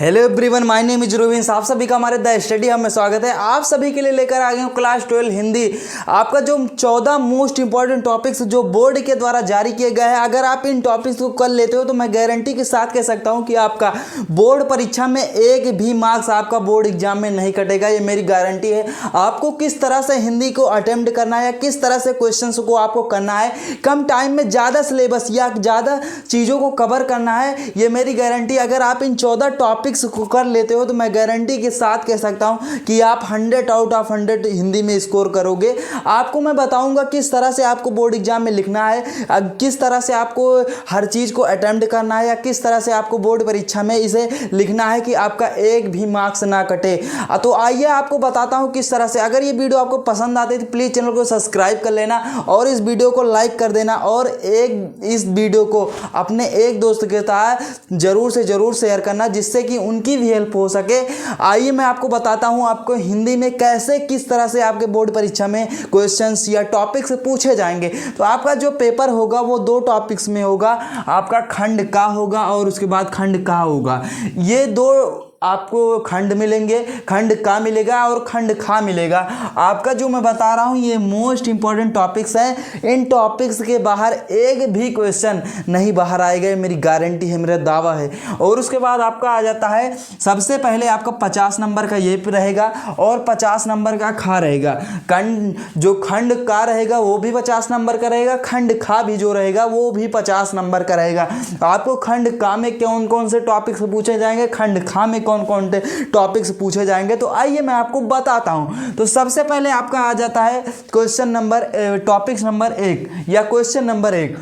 Hello everyone, my name is Rovins. आप सभी का हमारे द स्टडी हब में स्वागत है। आप सभी के लिए लेकर आ गए हूँ क्लास 12 हिंदी। आपका जो 14 मोस्ट इंपॉर्टेंट टॉपिक्स जो बोर्ड के द्वारा जारी किए गए हैं, अगर आप इन टॉपिक्स को कर लेते हो तो मैं गारंटी के साथ कह सकता हूँ कि आपका बोर्ड परीक्षा में एक भी मार्क्स आपका बोर्ड एग्जाम में नहीं कटेगा। ये मेरी गारंटी है। आपको किस तरह से हिंदी को अटेम्प्ट करना है या किस तरह से क्वेश्चन को आपको करना है, कम टाइम में ज़्यादा सिलेबस या ज़्यादा चीज़ों को कवर करना है, ये मेरी गारंटी। अगर आप इन 14 टॉपिक्स को कर लेते हो तो मैं गारंटी के साथ कह सकता हूं कि आप 100 आउट ऑफ 100 हिंदी में स्कोर करोगे। आपको मैं बताऊंगा किस तरह से आपको बोर्ड एग्जाम में लिखना है, किस तरह से आपको हर चीज़ को अटेम्प्ट करना है या किस तरह से आपको बोर्ड परीक्षा में इसे लिखना है कि आपका एक भी मार्क्स ना कटे। तो आइए आपको बताता हूं किस तरह से। अगर ये वीडियो आपको पसंद आती है तो प्लीज़ चैनल को सब्सक्राइब कर लेना और इस वीडियो को लाइक कर देना और इस वीडियो को अपने एक दोस्त के साथ ज़रूर से ज़रूर शेयर करना, जिससे कि उनकी भी हेल्प हो सके। आइए मैं आपको बताता हूं आपको हिंदी में कैसे किस तरह से आपके बोर्ड परीक्षा में क्वेश्चंस या टॉपिक्स पूछे जाएंगे। तो आपका जो पेपर होगा वो 2 टॉपिक्स में होगा। आपका खंड का होगा और उसके बाद खंड का होगा। ये 2 आपको खंड मिलेंगे, खंड का मिलेगा और खंड खा मिलेगा। आपका जो मैं बता रहा हूँ ये मोस्ट इंपॉर्टेंट टॉपिक्स हैं। इन टॉपिक्स के बाहर एक भी क्वेश्चन नहीं बाहर आएगा, मेरी गारंटी है, मेरा दावा है। और उसके बाद आपका आ जाता है, सबसे पहले आपका 50 नंबर का ये रहेगा और 50 नंबर का खा रहेगा। जो खंड का रहेगा वो भी 50 नंबर का रहेगा, खंड खा भी जो रहेगा वो भी 50 नंबर का रहेगा। आपको खंड का में कौन कौन से टॉपिक्स पूछे जाएंगे, खंड खा में कौन कौन से टॉपिक्स पूछे जाएंगे, तो आइए मैं आपको बताता हूं। तो सबसे पहले आपका आ जाता है टॉपिक्स नंबर 1 या क्वेश्चन नंबर 1।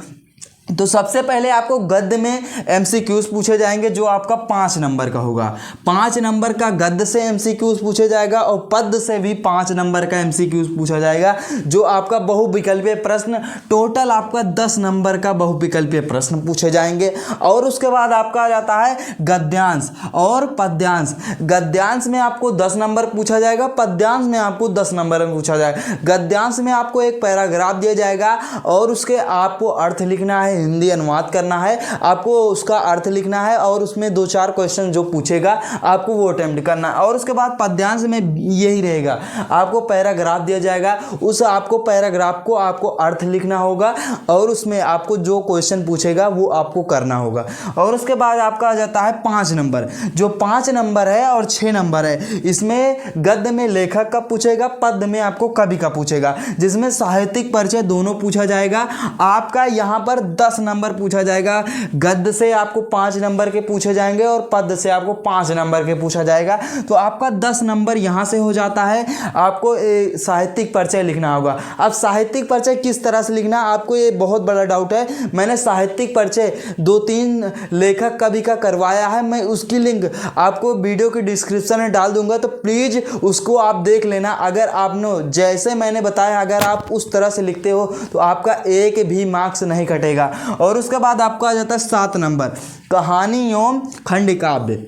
तो सबसे पहले आपको गद्य में एमसीक्यूज पूछे जाएंगे जो आपका 5 नंबर का होगा। 5 नंबर का गद्य से एमसीक्यूज पूछे जाएगा और पद्य से भी 5 नंबर का एमसीक्यूज पूछा जाएगा, जो आपका बहुविकल्पीय प्रश्न। टोटल आपका 10 नंबर का बहुविकल्पीय प्रश्न पूछे जाएंगे। और उसके बाद आपका आ जाता है गद्यांश और पद्यांश। गद्यांश में आपको 10 नंबर पूछा जाएगा, पद्यांश में आपको 10 नंबर में पूछा जाएगा। गद्यांश में आपको एक पैराग्राफ दिया जाएगा और उसके आपको अर्थ लिखना है, हिंदी अनुवाद करना है, आपको उसका अर्थ लिखना है और उसमें 2-4 क्वेश्चन जो पूछेगा आपको वो अटेम्प्ट करना है। और उसके बाद पद्यांश में यही रहेगा, आपको पैराग्राफ दिया जाएगा, उस आपको पैराग्राफ को आपको अर्थ लिखना होगा और उसमें आपको जो क्वेश्चन पूछेगा वो आपको करना होगा। और उसके बाद आपका आ जाता है 5 नंबर। जो 5 नंबर है और 6 नंबर है, इसमें गद्य में लेखक का पूछेगा, पद्य में आपको कवि का पूछेगा, जिसमें साहित्यिक परिचय दोनों पूछा जाएगा। आपका यहाँ पर 10 नंबर पूछा जाएगा। गद्य से आपको 5 नंबर के पूछे जाएंगे और पद्य से आपको 5 नंबर के पूछा जाएगा। तो आपका 10 नंबर यहाँ से हो जाता है। आपको साहित्यिक परिचय लिखना होगा। अब साहित्यिक परिचय किस तरह से लिखना, आपको ये बहुत बड़ा डाउट है। मैंने साहित्यिक परिचय 2-3 लेखक कवि का करवाया है, मैं उसकी लिंक आपको वीडियो के डिस्क्रिप्शन में डाल दूंगा, तो प्लीज़ उसको आप देख लेना। अगर आपने जैसे मैंने बताया अगर आप उस तरह से लिखते हो तो आपका एक भी मार्क्स नहीं कटेगा। और उसके बाद आपको आ जाता है 7 नंबर, कहानी एवं खंड काव्य।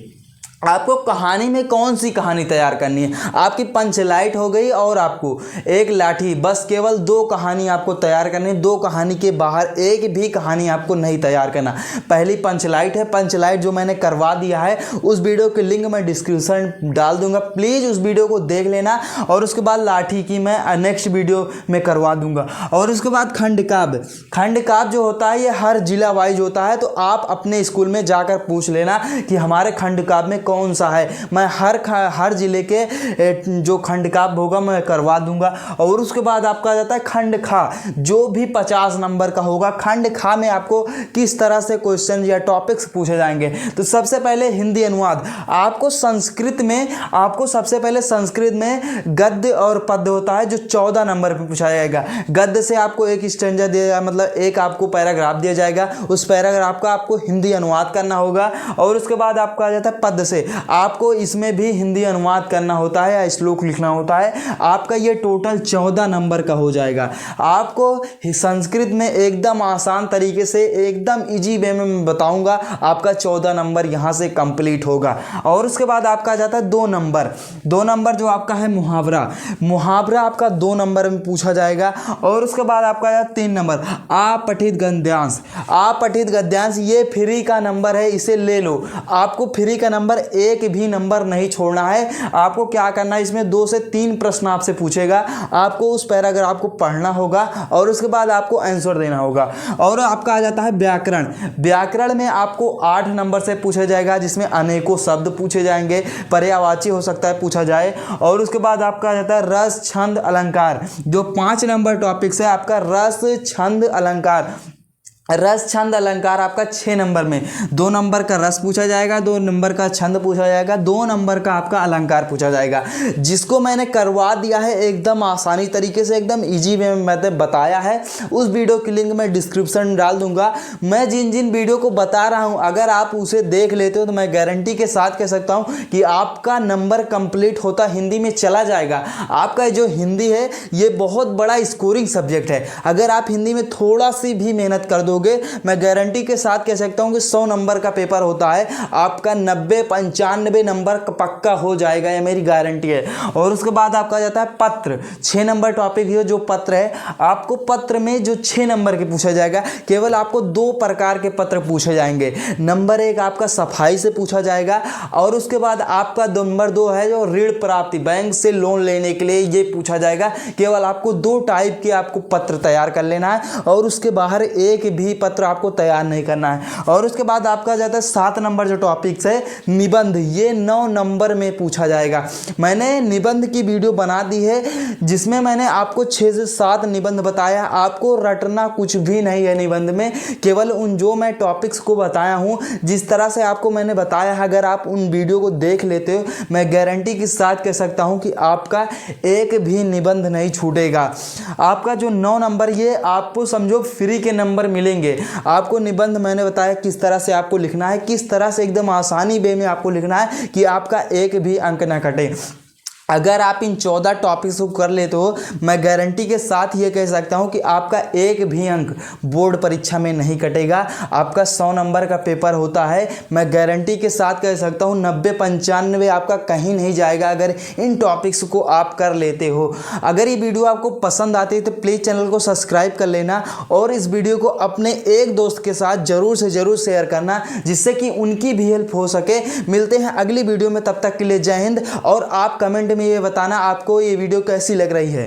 आपको कहानी में कौन सी कहानी तैयार करनी है। आपकी पंचलाइट हो गई और आपको एक लाठी, बस केवल 2 कहानी आपको तैयार करनी है। 2 कहानी के बाहर एक भी कहानी आपको नहीं तैयार करना। पहली पंचलाइट है, पंचलाइट जो मैंने करवा दिया है उस वीडियो की लिंक मैं डिस्क्रिप्शन डाल दूंगा, प्लीज़ उस वीडियो को देख लेना। और उसके बाद लाठी की मैं नेक्स्ट वीडियो में करवा दूंगा। और उसके बाद खंड काव्य। खंड काव्य जो होता है ये हर जिला वाइज होता है, तो आप अपने स्कूल में जाकर पूछ लेना कि हमारे खंड काव्य में कौन सा है। मैं हर जिले के जो खंड काव्य होगा मैं करवा दूंगा। और उसके बाद आपका आ जाता है खंड खा, जो भी 50 नंबर का होगा। खंड खा में आपको किस तरह से क्वेश्चन या टॉपिक्स पूछे जाएंगे। तो सबसे पहले हिंदी अनुवाद। आपको संस्कृत में सबसे पहले संस्कृत में गद्य और पद्य होता है जो 14 नंबर पर पूछा जाएगा। गद्य से आपको एक स्टैंजा दिया जाएगा, मतलब एक आपको पैराग्राफ दिया जाएगा, उस पैराग्राफ का आपको हिंदी अनुवाद करना होगा। और उसके बाद आपका आ जाता है पद्य से, आपको इसमें भी हिंदी अनुवाद करना होता है या श्लोक लिखना होता है। आपका ये टोटल 14 नंबर का हो जाएगा। आपको संस्कृत में एकदम आसान तरीके से एकदम इजी वे में मैं बताऊंगा, आपका 14 नंबर यहाँ से कंप्लीट होगा। और उसके बाद आपका आ जाता है 2 नंबर। 2 नंबर जो आपका है मुहावरा। मुहावरा आपका 2 नंबर में पूछा जाएगा। और उसके बाद आपका आ जाता 3 नंबर अपठित गद्यांश। अपठित गद्यांश ये फ्री का नंबर है, इसे ले लो। आपको फ्री का नंबर एक भी नंबर नहीं छोड़ना है। आपको क्या करना है, इसमें 2 से 3 प्रश्न आपसे पूछेगा, आपको उस पैराग्राफ को पढ़ना होगा और उसके बाद आपको आंसर देना होगा। और आपका आ जाता है व्याकरण। व्याकरण में आपको 8 नंबर से पूछा जाएगा, जिसमें अनेकों शब्द पूछे जाएंगे, पर्यायवाची हो सकता है पूछा जाए। और उसके बाद आपका आ जाता है रस छंद अलंकार, जो 5 नंबर टॉपिक्स है आपका रस छंद अलंकार। रस छंद अलंकार आपका 6 नंबर में 2 नंबर का रस पूछा जाएगा, 2 नंबर का छंद पूछा जाएगा, 2 नंबर का आपका अलंकार पूछा जाएगा, जिसको मैंने करवा दिया है एकदम आसानी तरीके से, एकदम इजी वे में मैंने बताया है। उस वीडियो की लिंक मैं डिस्क्रिप्शन में डाल दूंगा। मैं जिन जिन वीडियो को बता रहा हूं, अगर आप उसे देख लेते हो तो मैं गारंटी के साथ कह सकता हूं कि आपका नंबर कंप्लीट होता हिंदी में चला जाएगा। आपका जो हिंदी है ये बहुत बड़ा स्कोरिंग सब्जेक्ट है। अगर आप हिंदी में थोड़ा सी भी मेहनत कर दो, मैं गारंटी के साथ कह सकता हूं कि 100 नंबर का पेपर होता है, आपका 90-95 नंबर पक्का हो जाएगा, ये मेरी गारंटी है। और उसके बाद आपका जाता है पत्र। 6 नंबर टॉपिक है जो पत्र है, आपको पत्र में जो 6 नंबर के पूछा जाएगा, केवल आपको 2 प्रकार के पत्र पूछे जाएंगे। नंबर 1 आपका सफाई से पूछा जाएगा, और उसके बाद आपका नंबर 2 है जो ऋण प्राप्ति, बैंक से लोन लेने के लिए ये पूछा जाएगा। केवल आपको 2 टाइप के आपको पत्र तैयार कर लेना है, और उसके बाहर एक भी पत्र आपको तैयार नहीं करना है। और उसके बाद आपका जाता है 7 नंबर जो टॉपिक्स है निबंध, ये 9 नंबर में पूछा जाएगा। मैंने निबंध की वीडियो बना दी है, जिसमें मैंने आपको 6 से 7 निबंध बताया। आपको रटना कुछ भी नहीं है निबंध में, केवल उन जो मैं टॉपिक्स को बताया हूं, जिस तरह से आपको मैंने बताया है, अगर आप उन वीडियो को देख लेते हो, मैं गारंटी के साथ कह सकता हूं कि आपका एक भी निबंध नहीं छूटेगा। आपका जो 9 नंबर ये आपको समझो फ्री के नंबर मिलेंगे। आपको निबंध मैंने बताया किस तरह से आपको लिखना है, किस तरह से एकदम आसानी वे में आपको लिखना है कि आपका एक भी अंक ना कटे। अगर आप इन 14 टॉपिक्स को कर लेते हो, मैं गारंटी के साथ ये कह सकता हूँ कि आपका एक भी अंक बोर्ड परीक्षा में नहीं कटेगा। आपका 100 नंबर का पेपर होता है, मैं गारंटी के साथ कह सकता हूँ 90-95 आपका कहीं नहीं जाएगा, अगर इन टॉपिक्स को आप कर लेते हो। अगर ये वीडियो आपको पसंद आती है तो प्लीज़ चैनल को सब्सक्राइब कर लेना, और इस वीडियो को अपने एक दोस्त के साथ ज़रूर से ज़रूर शेयर करना, जिससे कि उनकी भी हेल्प हो सके। मिलते हैं अगली वीडियो में, तब तक के लिए जय हिंद। और आप कमेंट में ये बताना आपको ये वीडियो कैसी लग रही है।